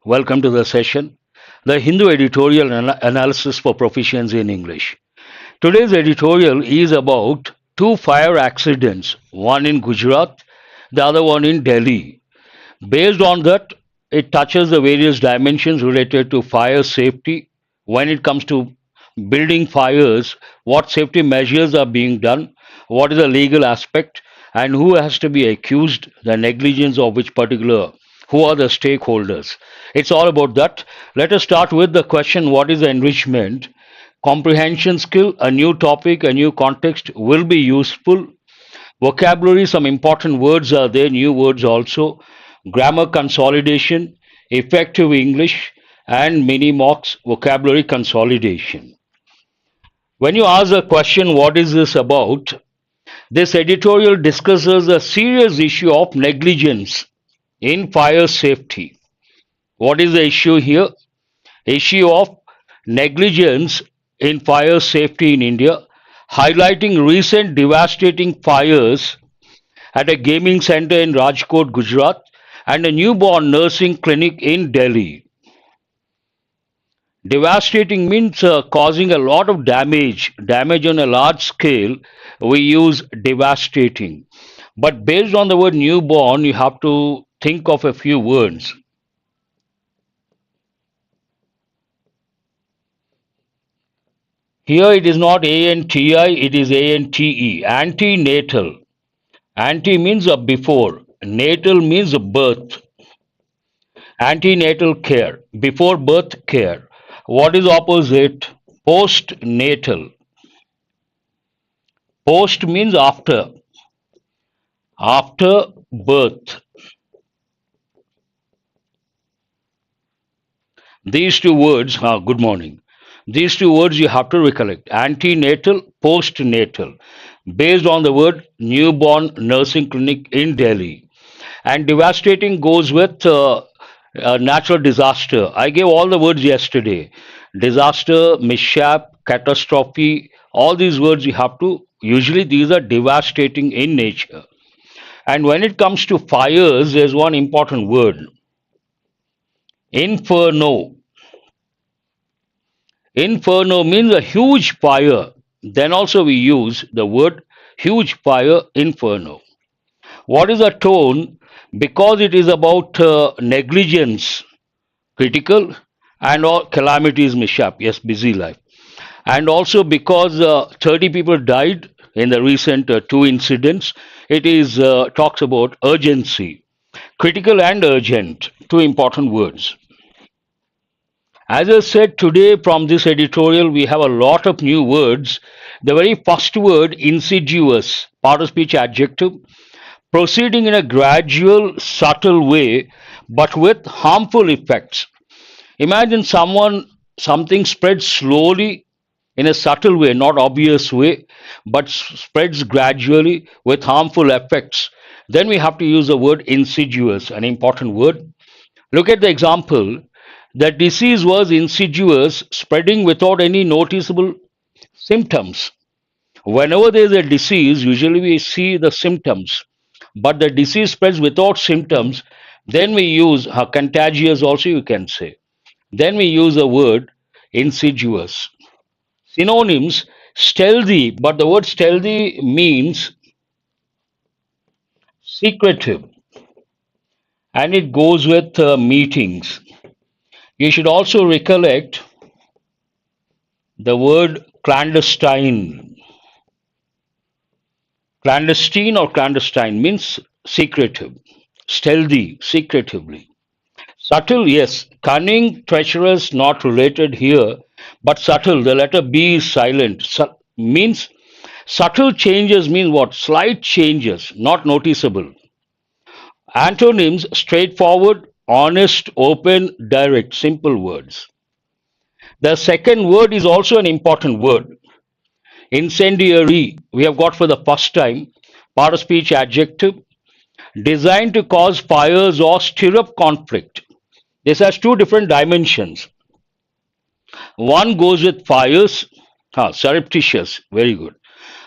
Welcome to the session, the Hindu Editorial Analysis for Proficiency in English. Today's editorial is about two fire accidents, one in Gujarat, the other one in Delhi. Based on that, it touches the various dimensions related to fire safety when it comes to building fires, what safety measures are being done, what is the legal aspect, and who has to be accused, the negligence of which particular, who are the stakeholders. It's all about that. Let us start with the question, what is the enrichment? Comprehension skill, a new topic, a new context will be useful. Vocabulary, some important words are there, new words also. Grammar consolidation, effective English, and mini mocks vocabulary consolidation. When you ask the question, what is this about? This editorial discusses a serious issue of negligence in fire safety. What is the issue here? Issue of negligence in fire safety in India, highlighting recent devastating fires at a gaming center in Rajkot, Gujarat, and a newborn nursing clinic in Delhi. Devastating means causing a lot of damage on a large scale. We use devastating. But based on the word newborn, you have to think of a few words. Here it is not ANTI, it is ANTE, antenatal. Ante means a before, natal means a birth. Antenatal care, before birth care. What is opposite? Postnatal. Post means after. After birth. These two words, good morning. These two words you have to recollect. Antenatal, postnatal. Based on the word newborn nursing clinic in Delhi. And devastating goes with natural disaster. I gave all the words yesterday. Disaster, mishap, catastrophe, all these words you have to, usually these are devastating in nature. And when it comes to fires, there's one important word. Inferno. Inferno means a huge fire. Then also we use the word huge fire, inferno. What is the tone? Because it is about negligence, critical, and all calamities, mishap, yes, busy life. And also because 30 people died in the recent two incidents, it is talks about urgency, critical and urgent, two important words. As I said today from this editorial, we have a lot of new words. The very first word, insidious, part of speech adjective, proceeding in a gradual, subtle way, but with harmful effects. Imagine something spreads slowly in a subtle way, not obvious way, but spreads gradually with harmful effects. Then we have to use the word insidious, an important word. Look at the example. The disease was insidious, spreading without any noticeable symptoms. Whenever there is a disease, usually we see the symptoms, but the disease spreads without symptoms. Then we use contagious, also you can say. Then we use the word insidious. Synonyms, stealthy, but the word stealthy means secretive, and it goes with meetings. You should also recollect the word clandestine. Clandestine or clandestine means secretive, stealthy, secretively. Subtle, yes. Cunning, treacherous, not related here, but subtle. The letter B is silent. Means subtle changes mean what? Slight changes, not noticeable. Antonyms, straightforward, honest, open, direct, simple words. The second word is also an important word. Incendiary, we have got for the first time, part of speech adjective, designed to cause fires or stir up conflict. This has two different dimensions. One goes with fires, surreptitious, very good.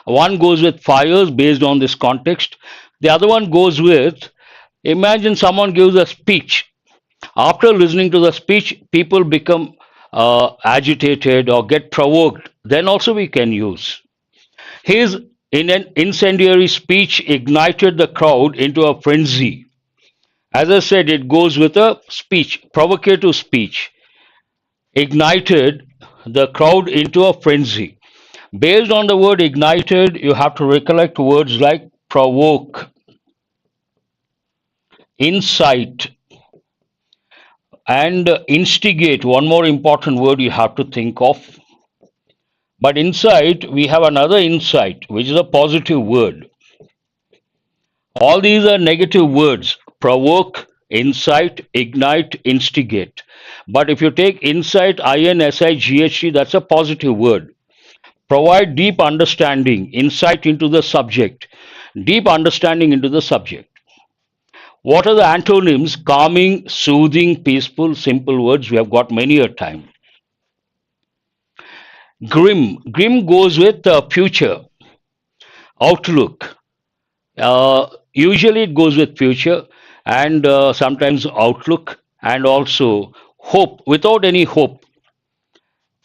One goes with fires based on this context. The other one goes with, imagine someone gives a speech After listening to the speech, people become agitated or get provoked. Then also we can use. His in an incendiary speech ignited the crowd into a frenzy. As I said, it goes with a speech, provocative speech, ignited the crowd into a frenzy. Based on the word ignited, you have to recollect words like provoke, incite, and instigate. One more important word you have to think of. But incite, we have another insight, which is a positive word. All these are negative words: provoke, incite, ignite, instigate. But if you take insight, INSIGHT, that's a positive word. Provide deep understanding, insight into the subject, deep understanding into the subject. What are the antonyms? Calming, soothing, peaceful, simple words. We have got many a time. Grim. Grim goes with future, outlook. Usually it goes with future and sometimes outlook and also hope, without any hope.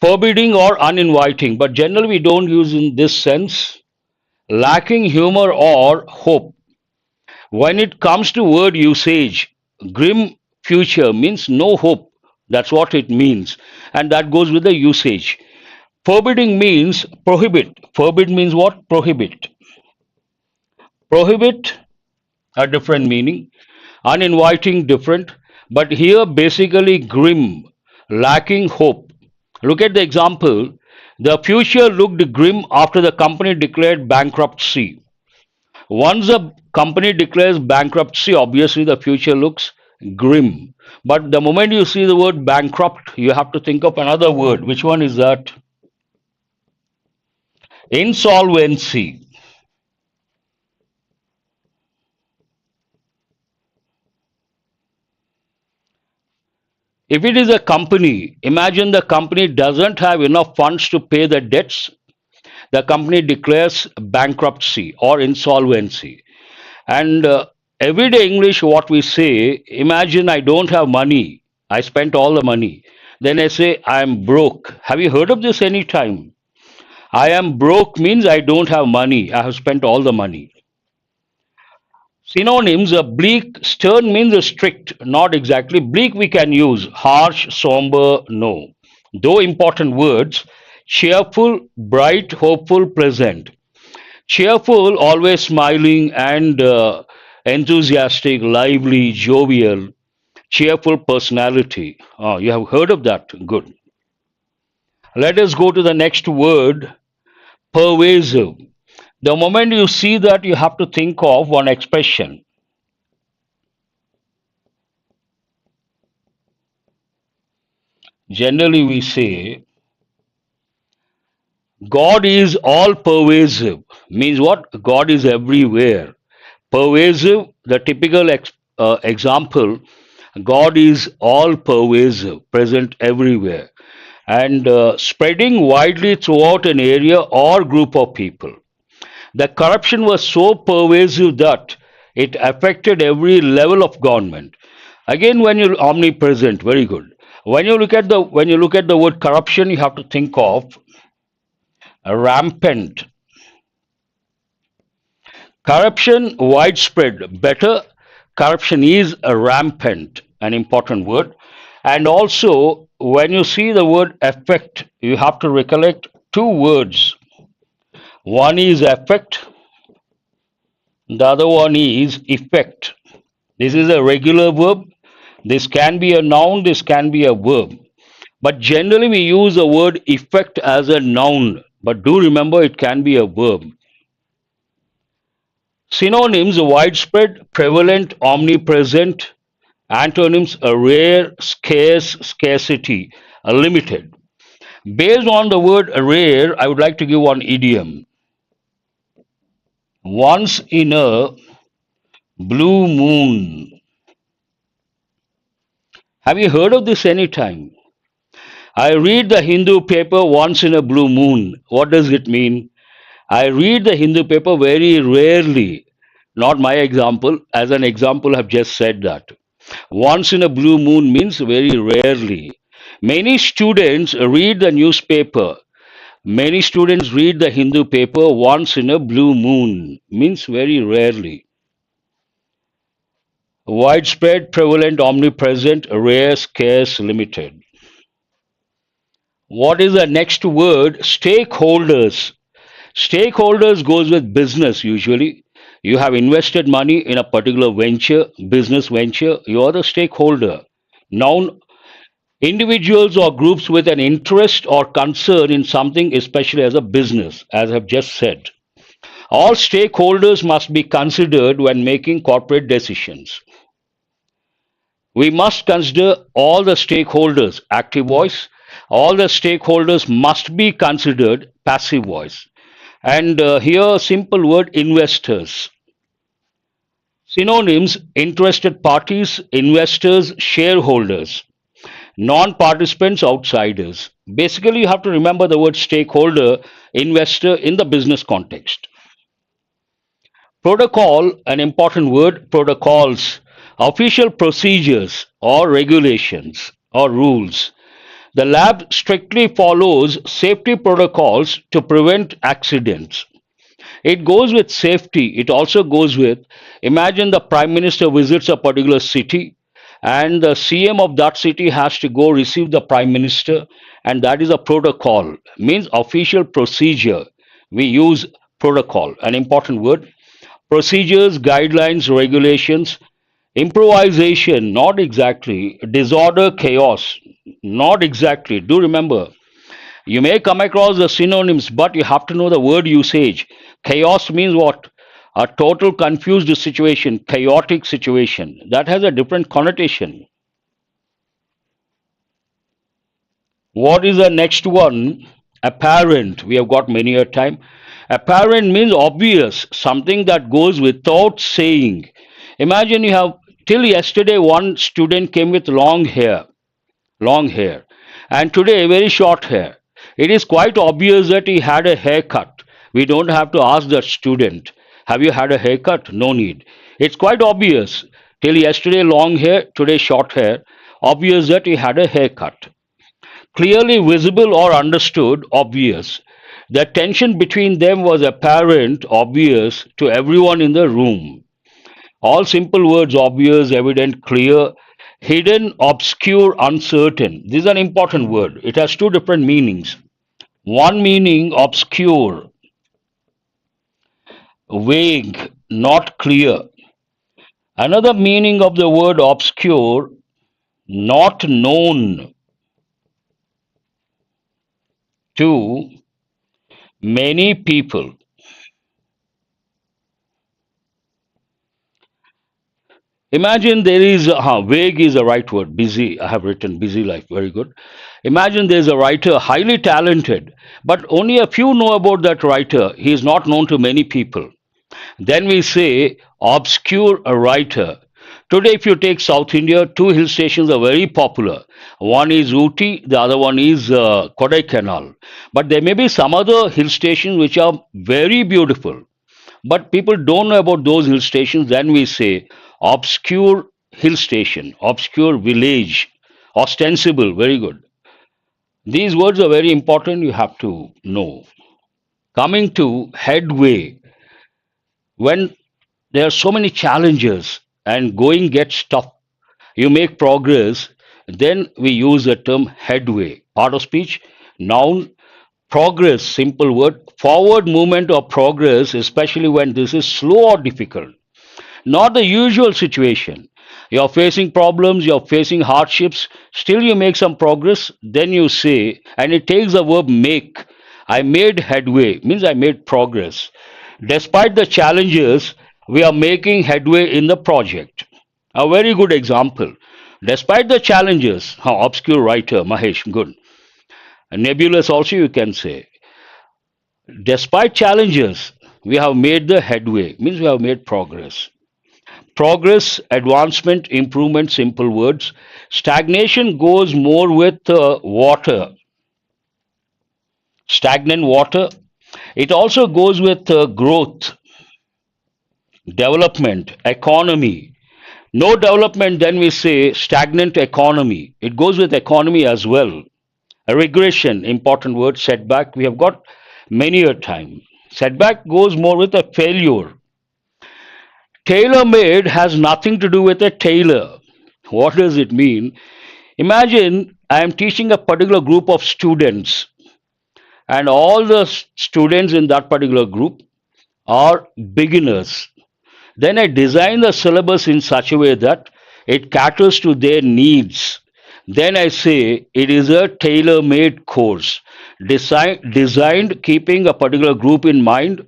Forbidding or uninviting, but generally we don't use in this sense. Lacking humor or hope. When it comes to word usage, grim future means no hope. That's what it means. And that goes with the usage. Forbidding means prohibit. Forbid means what? Prohibit. Prohibit, a different meaning. Uninviting, different. But here, basically, grim, lacking hope. Look at the example. The future looked grim after the company declared bankruptcy. Once a company declares bankruptcy, obviously the future looks grim. But the moment you see the word bankrupt, you have to think of another word. Which one is that? Insolvency. If it is a company, imagine the company doesn't have enough funds to pay the debts. The company declares bankruptcy or insolvency. And everyday English, what we say, imagine I don't have money. I spent all the money. Then I say, I am broke. Have you heard of this any time? I am broke means I don't have money. I have spent all the money. Synonyms: bleak, stern means strict, not exactly. Bleak we can use, harsh, somber, no. Though important words: cheerful, bright, hopeful, pleasant. Cheerful, always smiling and enthusiastic, lively, jovial, cheerful personality. Oh, you have heard of that? Good. Let us go to the next word, pervasive. The moment you see that, you have to think of one expression. Generally, we say, God is all pervasive. Means what? God is everywhere. Pervasive, the typical example, God is all pervasive, present everywhere, and spreading widely throughout an area or group of people. The corruption was so pervasive that it affected every level of government. Again, when you omnipresent, very good. When you look at the word corruption, you have to think of rampant. Corruption widespread. Better, corruption is rampant, an important word. And also, when you see the word affect, you have to recollect two words. One is affect, the other one is effect. This is a regular verb. This can be a noun, this can be a verb. But generally, we use the word effect as a noun. But do remember, it can be a verb. Synonyms: widespread, prevalent, omnipresent. Antonyms: rare, scarce, scarcity, limited. Based on the word rare, I would like to give one idiom. Once in a blue moon. Have you heard of this any time? I read the Hindu paper once in a blue moon. What does it mean? I read the Hindu paper very rarely. Not my example. As an example, I've just said that. Once in a blue moon means very rarely. Many students read the newspaper. Many students read the Hindu paper once in a blue moon means very rarely. Widespread, prevalent, omnipresent, rare, scarce, limited. What is the next word? Stakeholders. Stakeholders goes with business usually. You have invested money in a particular venture, business venture. You are the stakeholder. Noun, individuals or groups with an interest or concern in something, especially as a business, as I've just said. All stakeholders must be considered when making corporate decisions. We must consider all the stakeholders, active voice. All the stakeholders must be considered, passive voice. And here, simple word, investors. Synonyms, interested parties, investors, shareholders, non participants, outsiders. Basically, you have to remember the word stakeholder, investor in the business context. Protocol, an important word, protocols, official procedures or regulations or rules. The lab strictly follows safety protocols to prevent accidents. It goes with safety. It also goes with, imagine the prime minister visits a particular city and the CM of that city has to go receive the prime minister, and that is a protocol, means official procedure. We use protocol, an important word. Procedures, guidelines, regulations, improvisation, not exactly. Disorder, chaos, not exactly. Do remember, you may come across the synonyms, but you have to know the word usage. Chaos means what? A total confused situation, chaotic situation. That has a different connotation. What is the next one? Apparent. We have got many a time. Apparent means obvious, something that goes without saying. Imagine you have, till yesterday, one student came with long hair, and today very short hair. It is quite obvious that he had a haircut. We don't have to ask the student, have you had a haircut? No need. It's quite obvious. Till yesterday long hair, today short hair. Obvious that he had a haircut. Clearly visible or understood, obvious. The tension between them was apparent, obvious to everyone in the room. All simple words, obvious, evident, clear, hidden, obscure, uncertain. This is an important word. It has two different meanings. One meaning, obscure, vague, not clear. Another meaning of the word obscure, not known to many people. Imagine there is, vague is the right word, busy. I have written busy life, very good. Imagine there is a writer, highly talented, but only a few know about that writer. He is not known to many people. Then we say obscure a writer. Today, if you take South India, two hill stations are very popular. One is Ooty, the other one is Kodaikanal. But there may be some other hill stations which are very beautiful. But people don't know about those hill stations. Then we say obscure hill station, obscure village, ostensible, very good. These words are very important, you have to know. Coming to headway, when there are so many challenges and going gets tough, you make progress, then we use the term headway. Part of speech, noun, progress, simple word, forward movement or progress, especially when this is slow or difficult. Not the usual situation. You're facing problems, you're facing hardships, still you make some progress, then you say, and it takes the verb make. I made headway, means I made progress. Despite the challenges, we are making headway in the project. A very good example. Despite the challenges, obscure writer, Mahesh, good. Nebulous also you can say. Despite challenges, we have made the headway, means we have made progress. Progress, advancement, improvement, simple words. Stagnation goes more with water, stagnant water. It also goes with growth, development, economy. No development, then we say stagnant economy. It goes with economy as well. A regression, important word. Setback, we have got many a time. Setback goes more with a failure. Tailor made has nothing to do with a tailor. What does it mean? Imagine I am teaching a particular group of students, and all the students in that particular group are beginners. Then I design the syllabus in such a way that it caters to their needs. Then I say it is a tailor made course, designed keeping a particular group in mind,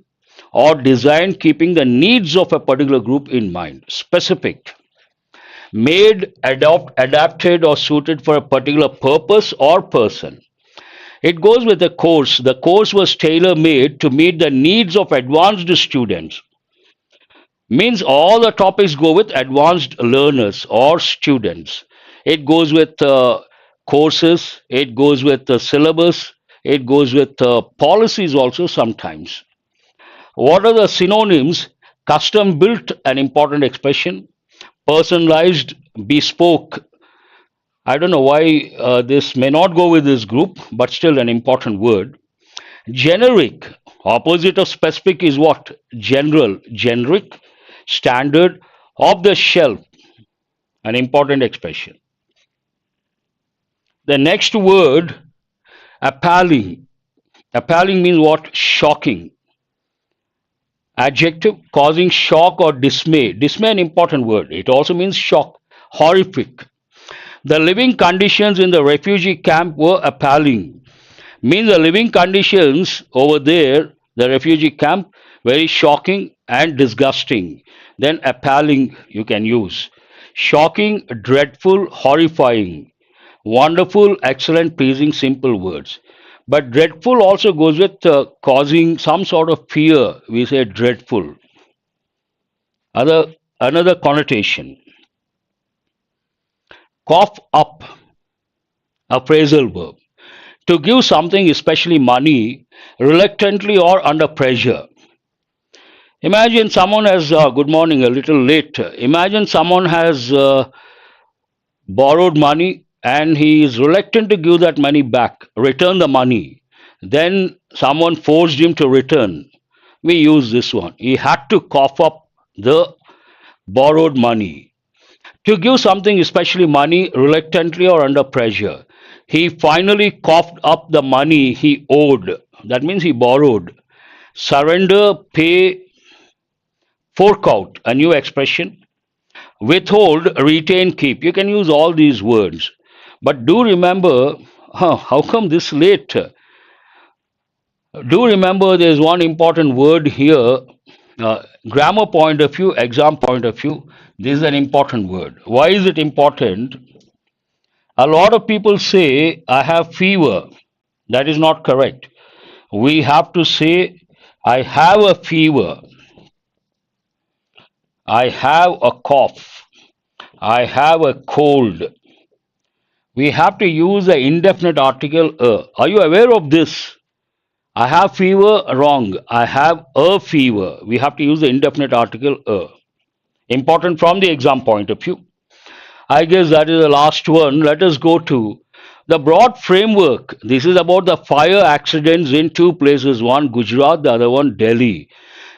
or designed keeping the needs of a particular group in mind. Specific, made, adapted, or suited for a particular purpose or person. It goes with the course. The course was tailor made to meet the needs of advanced students. Means all the topics go with advanced learners or students. It goes with courses, it goes with the syllabus, it goes with policies also sometimes. What are the synonyms? Custom built, an important expression. Personalized, bespoke. I don't know why this may not go with this group, but still an important word. Generic, opposite of specific is what? General, generic, standard, off the shelf, an important expression. The next word, appalling. Appalling means what? Shocking. Adjective, causing shock or dismay. Dismay, an important word. It also means shock, horrific. The living conditions in the refugee camp were appalling. Means the living conditions over there, the refugee camp, very shocking and disgusting. Then appalling you can use. Shocking, dreadful, horrifying. Wonderful, excellent, pleasing, simple words. But dreadful also goes with causing some sort of fear. We say dreadful. Another connotation. Cough up, a phrasal verb. To give something, especially money, reluctantly or under pressure. Imagine someone has, good morning, a little late. Imagine someone has borrowed money and he is reluctant to give that money back, return the money. Then someone forced him to return. We use this one. He had to cough up the borrowed money. To give something, especially money, reluctantly or under pressure. He finally coughed up the money he owed. That means he borrowed. Surrender, pay, fork out, a new expression. Withhold, retain, keep. You can use all these words. But do remember, how come this late? Do remember there's one important word here, grammar point of view, exam point of view. This is an important word. Why is it important? A lot of people say, I have fever. That is not correct. We have to say, I have a fever. I have a cough. I have a cold. We have to use the indefinite article a. Are you aware of this? I have fever, wrong. I have a fever. We have to use the indefinite article a. Important from the exam point of view. I guess that is the last one. Let us go to the broad framework. This is about the fire accidents in two places, one Gujarat, the other one Delhi.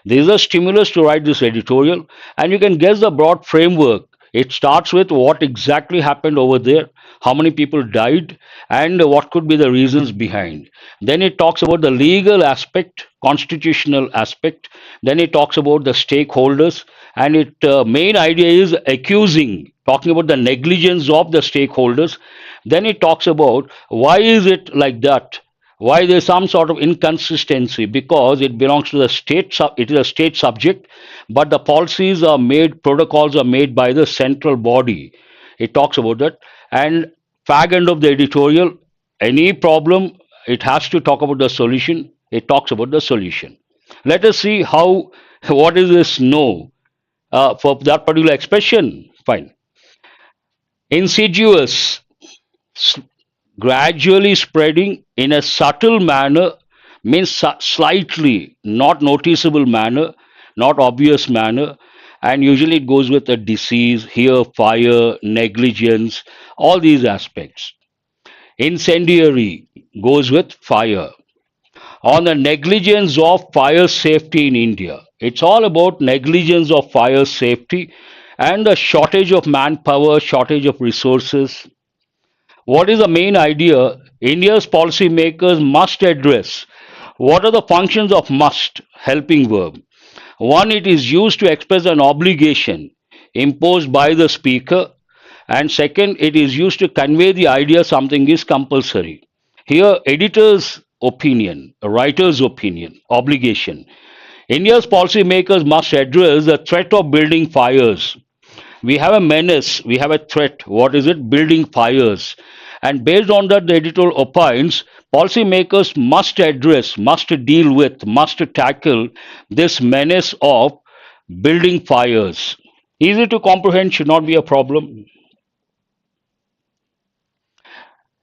This is a stimulus to write this editorial, and you can guess the broad framework. It starts with what exactly happened over there, how many people died, and what could be the reasons behind. Then it talks about the legal aspect, constitutional aspect. Then it talks about the stakeholders, and its main idea is accusing, talking about the negligence of the stakeholders. Then it talks about why is it like that, why there's some sort of inconsistency, because it belongs to the state, it is a state subject, but the policies are made, protocols are made by the central body. It talks about that. And fag end of the editorial, any problem, it has to talk about the solution. It talks about the solution. Let us see how, what is this no for that particular expression. Fine. Insidious, gradually spreading in a subtle manner, means slightly, not noticeable manner, not obvious manner, and usually it goes with a disease, here fire, negligence, all these aspects. Incendiary goes with fire. On the negligence of fire safety in India, it's all about negligence of fire safety and the shortage of manpower, shortage of resources. What is the main idea? India's policymakers must address what are the functions of must, helping verb. One, it is used to express an obligation imposed by the speaker, and second, it is used to convey the idea something is compulsory. Here, editor's opinion, a writer's opinion, obligation. India's policymakers must address the threat of building fires. We have a menace, we have a threat. What is it? Building fires. And based on that, the editorial opines policymakers must address, must deal with, must tackle this menace of building fires. Easy to comprehend, should not be a problem.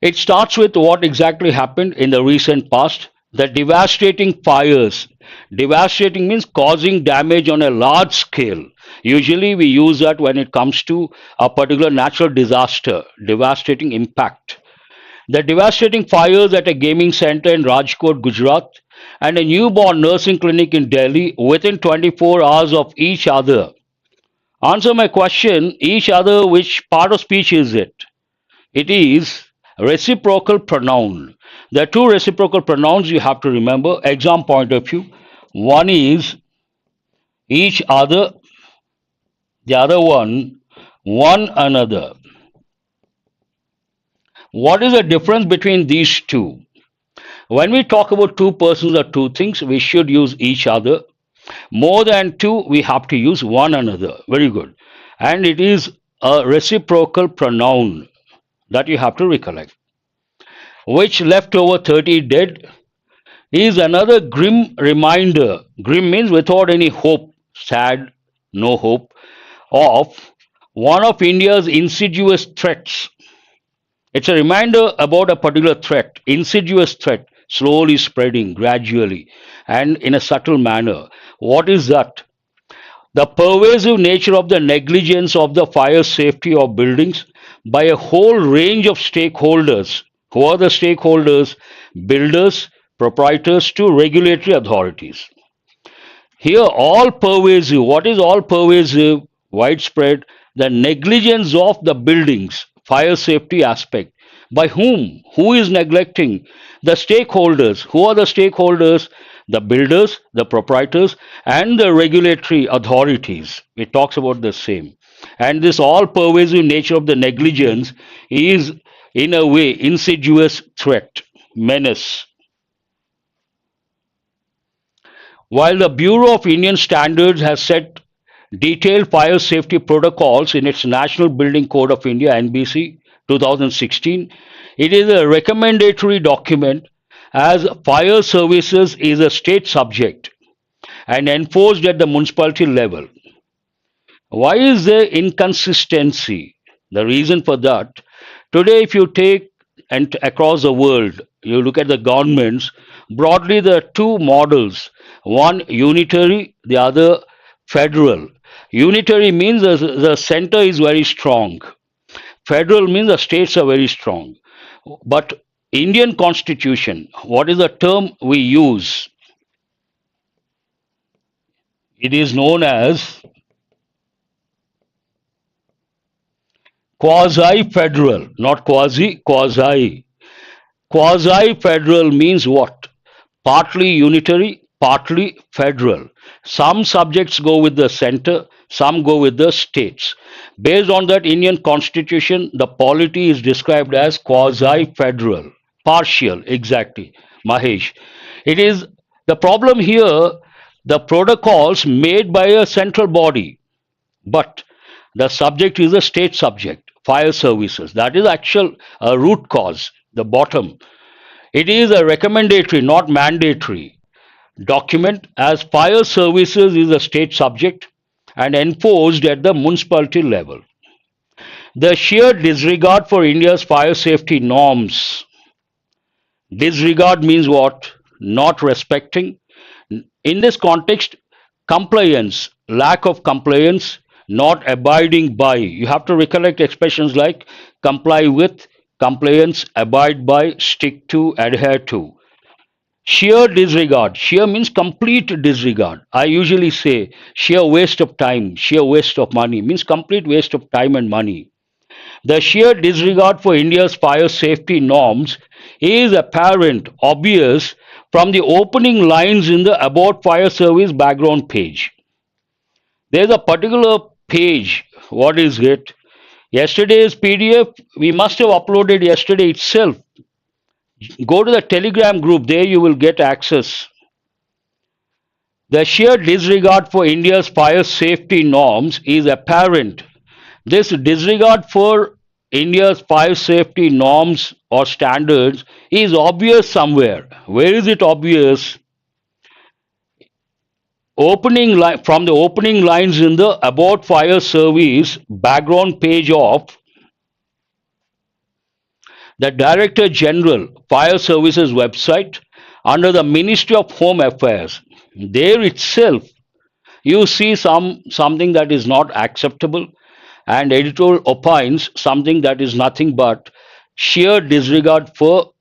It starts with what exactly happened in the recent past. The devastating fires. Devastating means causing damage on a large scale. Usually we use that when it comes to a particular natural disaster, devastating impact. The devastating fires at a gaming center in Rajkot, Gujarat, and a newborn nursing clinic in Delhi within 24 hours of each other. Answer my question, each other, which part of speech is it? It is reciprocal pronoun. There are two reciprocal pronouns you have to remember, exam point of view. One is each other, the other one another. What is the difference between these two? When we talk about two persons or two things, we should use each other. More than two, we have to use one another. Very good. And it is a reciprocal pronoun that you have to recollect. Which left over 30 dead is another grim reminder. Grim means without any hope, sad, no hope, of one of India's insidious threats. It's a reminder about a particular threat, insidious threat, slowly spreading gradually and in a subtle manner. What is that? The pervasive nature of the negligence of the fire safety of buildings by a whole range of stakeholders. Who are the stakeholders? Builders, proprietors to regulatory authorities. Here, all pervasive. What is all pervasive? Widespread. The negligence of the buildings, fire safety aspect. By whom? Who is neglecting? The stakeholders. Who are the stakeholders? The builders, the proprietors, and the regulatory authorities. It talks about the same. And this all pervasive nature of the negligence is, in a way, insidious threat, menace. While the Bureau of Indian Standards has set detailed fire safety protocols in its National Building Code of India (NBC) 2016, it is a recommendatory document as fire services is a state subject and enforced at the municipality level. Why is there inconsistency? The reason for that, today if you take and across the world, you look at the governments, broadly there are two models, one unitary, the other federal. Unitary means the center is very strong. Federal means the states are very strong. But Indian constitution, what is the term we use? It is known as quasi-federal, not quasi, quasi. Quasi-federal means what? Partly unitary, partly federal. Some subjects go with the center, some go with the states. Based on that Indian constitution, the polity is described as quasi-federal. Partial, exactly, Mahesh. It is the problem here, the protocols made by a central body, but the subject is a state subject, fire services. That is actual root cause, the bottom. It is a recommendatory, not mandatory document, as fire services is a state subject and enforced at the municipality level. The sheer disregard for India's fire safety norms. Disregard means what? Not respecting. In this context, Compliance, lack of compliance, not abiding by. You have to recollect expressions like comply with, compliance, abide by, stick to, adhere to. Sheer disregard. Sheer means complete disregard. I usually say sheer waste of time, sheer waste of money means complete waste of time and money. The sheer disregard for India's fire safety norms is apparent, obvious from the opening lines in the About Fire Service background page. There's a particular page. What is it? Yesterday's PDF, we must have uploaded yesterday itself. Go to the Telegram group, there you will get access. The sheer disregard for India's fire safety norms is apparent. This disregard for India's fire safety norms or standards is obvious somewhere. Where is it obvious? From the opening lines in the About Fire Service background page of the Director General Fire Services website under the Ministry of Home Affairs. There itself you see something that is not acceptable, and editorial opines something that is nothing but sheer disregard for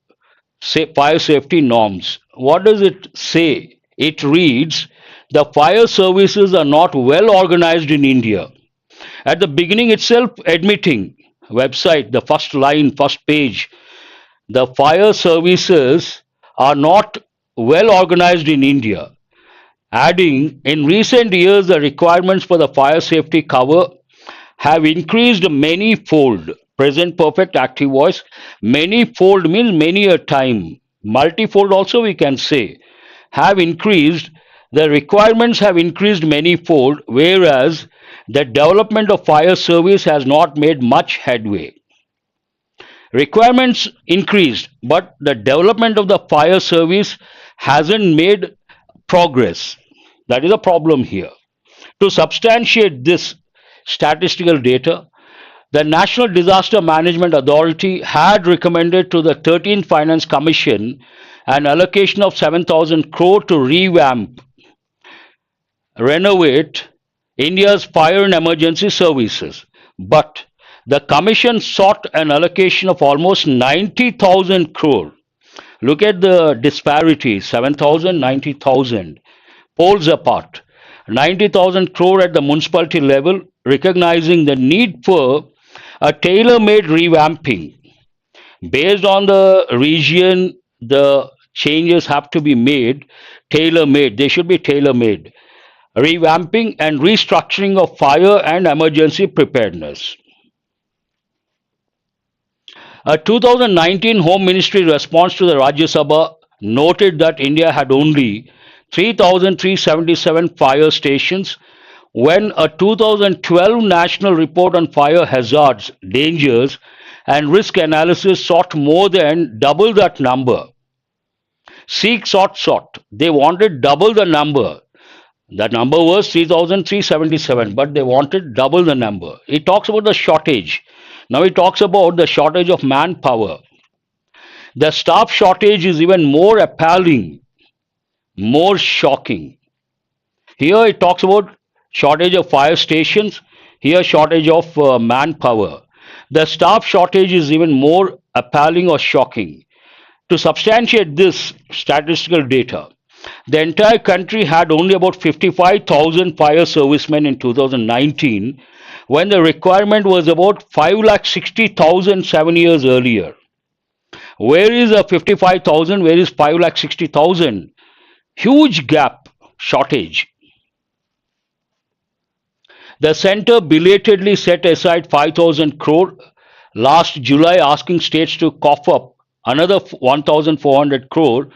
fire safety norms. What does it say? It reads, the fire services are not well organized in India. At the beginning itself, admitting, website, the first line, first page, the fire services are not well organized in India. Adding, in recent years, the requirements for the fire safety cover have increased many-fold. Present perfect active voice. Many-fold means many a time. Multifold also we can say. Have increased. The requirements have increased many-fold, whereas the development of fire service has not made much headway. Requirements increased, but the development of the fire service hasn't made progress. That is a problem here. To substantiate this statistical data, the National Disaster Management Authority had recommended to the 13th Finance Commission an allocation of 7,000 crore to revamp, renovate India's fire and emergency services. But the commission sought an allocation of almost 90,000 crore. Look at the disparity, 7,000, 90,000, poles apart. 90,000 crore at the municipality level, recognizing the need for a tailor-made revamping. Based on the region, the changes have to be made, tailor-made. They should be tailor-made. Revamping and restructuring of fire and emergency preparedness. A 2019 Home Ministry response to the Rajya Sabha noted that India had only 3,377 fire stations, when a 2012 National Report on Fire Hazards, Dangers and Risk Analysis sought more than double that number. Sought. They wanted double the number. That number was 3,377, but they wanted double the number. It talks about the shortage. Now it talks about the shortage of manpower. The staff shortage is even more appalling, more shocking. Here it talks about shortage of fire stations, here shortage of manpower. The staff shortage is even more appalling or shocking. To substantiate this statistical data, the entire country had only about 55,000 fire servicemen in 2019, when the requirement was about 5,60,000 7 years earlier. Where is a 55,000? Where is 5,60,000? Huge gap, shortage. The centre belatedly set aside 5,000 crore last July, asking states to cough up another 1,400 crore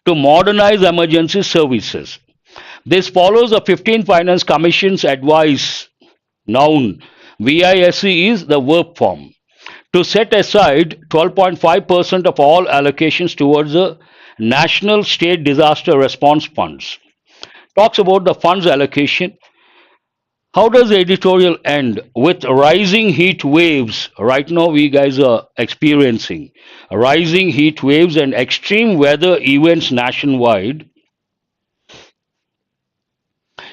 to modernize emergency services. This follows the 15th Finance Commission's advice. Noun, VISE is the verb form, to set aside 12.5% of all allocations towards the National State Disaster Response Funds. Talks about the funds allocation. How does the editorial end? With rising heat waves, right now we guys are experiencing rising heat waves and extreme weather events nationwide.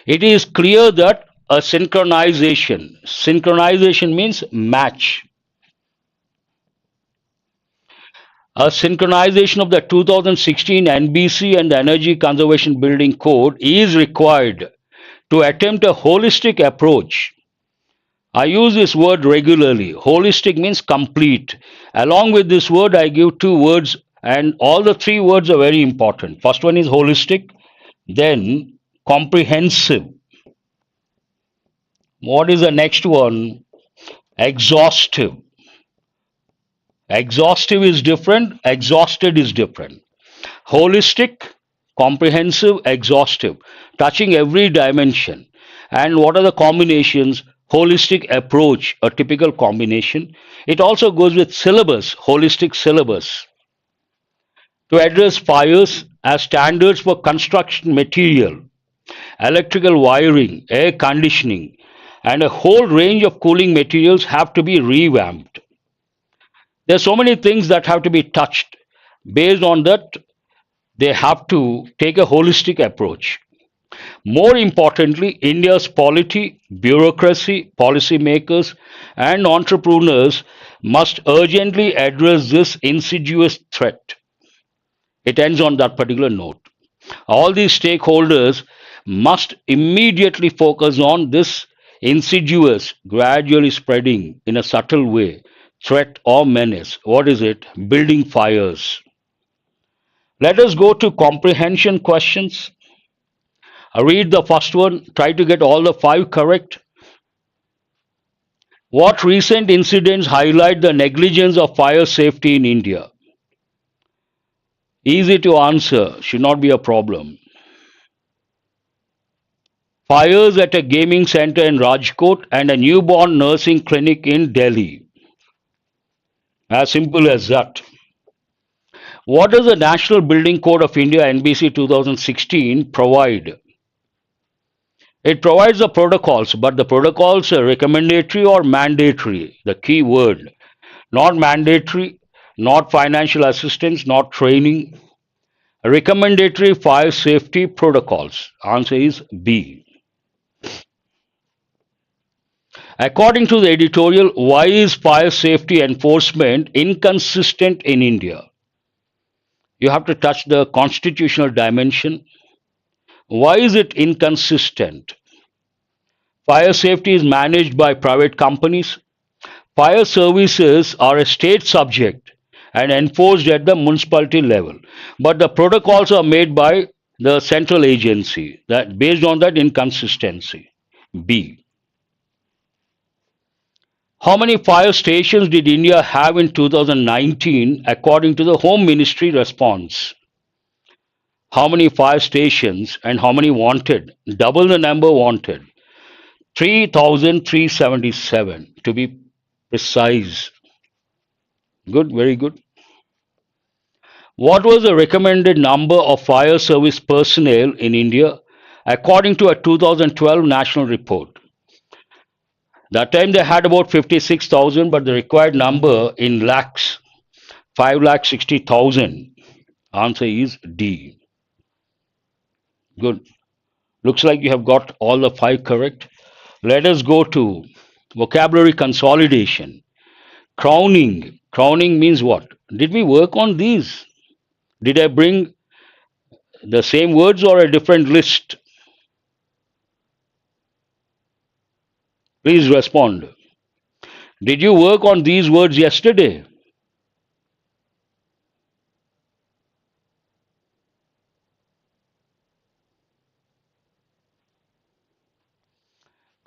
It is clear that a synchronization means match. A synchronization of the 2016 NBC and the Energy Conservation Building Code is required to attempt a holistic approach. I use this word regularly. Holistic means complete. Along with this word, I give two words, and all the three words are very important. First one is holistic, then comprehensive. What is the next one? Exhaustive. Exhaustive is different, exhausted is different. Holistic, comprehensive, exhaustive, touching every dimension. And what are the combinations? Holistic approach, a typical combination. It also goes with syllabus, holistic syllabus. To address fires as standards for construction material, electrical wiring, air conditioning, and a whole range of cooling materials have to be revamped. There are so many things that have to be touched. Based on that, they have to take a holistic approach. More importantly, India's polity, bureaucracy, policymakers, and entrepreneurs must urgently address this insidious threat. It ends on that particular note. All these stakeholders must immediately focus on this insidious, gradually spreading in a subtle way threat or menace. What is it? Building fires. Let us go to comprehension questions. I read the first one, try to get all the five correct. What recent incidents highlight the negligence of fire safety in India? Easy to answer, should not be a problem. Fires at a gaming center in Rajkot and a newborn nursing clinic in Delhi. As simple as that. What does the National Building Code of India NBC 2016 provide? It provides the protocols, but the protocols are recommendatory or mandatory. The key word. Not mandatory, not financial assistance, not training. Recommendatory fire safety protocols. Answer is B. According to the editorial, why is fire safety enforcement inconsistent in India? You have to touch the constitutional dimension. Why is it inconsistent? Fire safety is managed by private companies. Fire services are a state subject and enforced at the municipality level. But the protocols are made by the central agency. That based on that inconsistency. B. How many fire stations did India have in 2019 according to the Home Ministry response? How many fire stations and how many wanted? Double the number wanted. 3,377 to be precise. Good, very good. What was the recommended number of fire service personnel in India according to a 2012 national report? That time they had about 56,000, but the required number in lakhs, 5,60,000. Answer is D. Good. Looks like you have got all the five correct. Let us go to vocabulary consolidation. Crowning. Crowning means what? Did we work on these? Did I bring the same words or a different list? Please respond. Did you work on these words yesterday?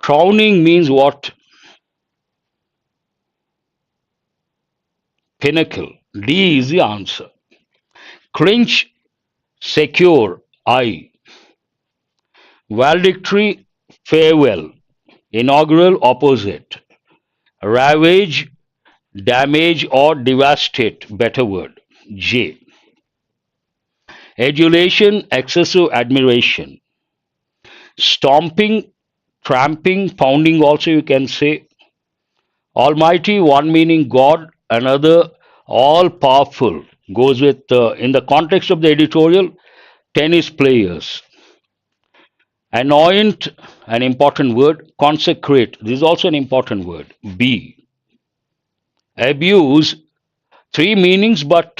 Crowning means what? Pinnacle. D is the answer. Clinch, secure, I. Valedictory, farewell. Inaugural, opposite. Ravage, damage or devastate, better word. J. Adulation, excessive admiration. Stomping, tramping, pounding also you can say. Almighty, one meaning God, another all powerful. Goes with, in the context of the editorial, tennis players. Anoint, an important word. Consecrate, this is also an important word. Be. Abuse, three meanings, but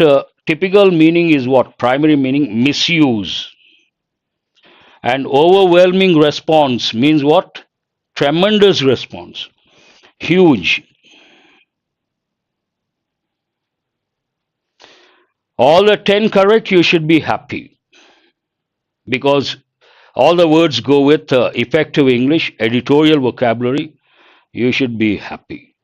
typical meaning is what? Primary meaning, misuse. And overwhelming response means what? Tremendous response. Huge. All the 10 correct, you should be happy because all the words go with effective English, editorial vocabulary. You should be happy.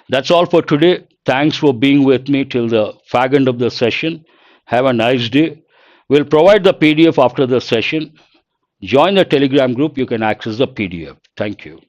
That's all for today. Thanks for being with me till the fag end of the session. Have a nice day. We'll provide the PDF after the session. Join the Telegram group. You can access the PDF. Thank you.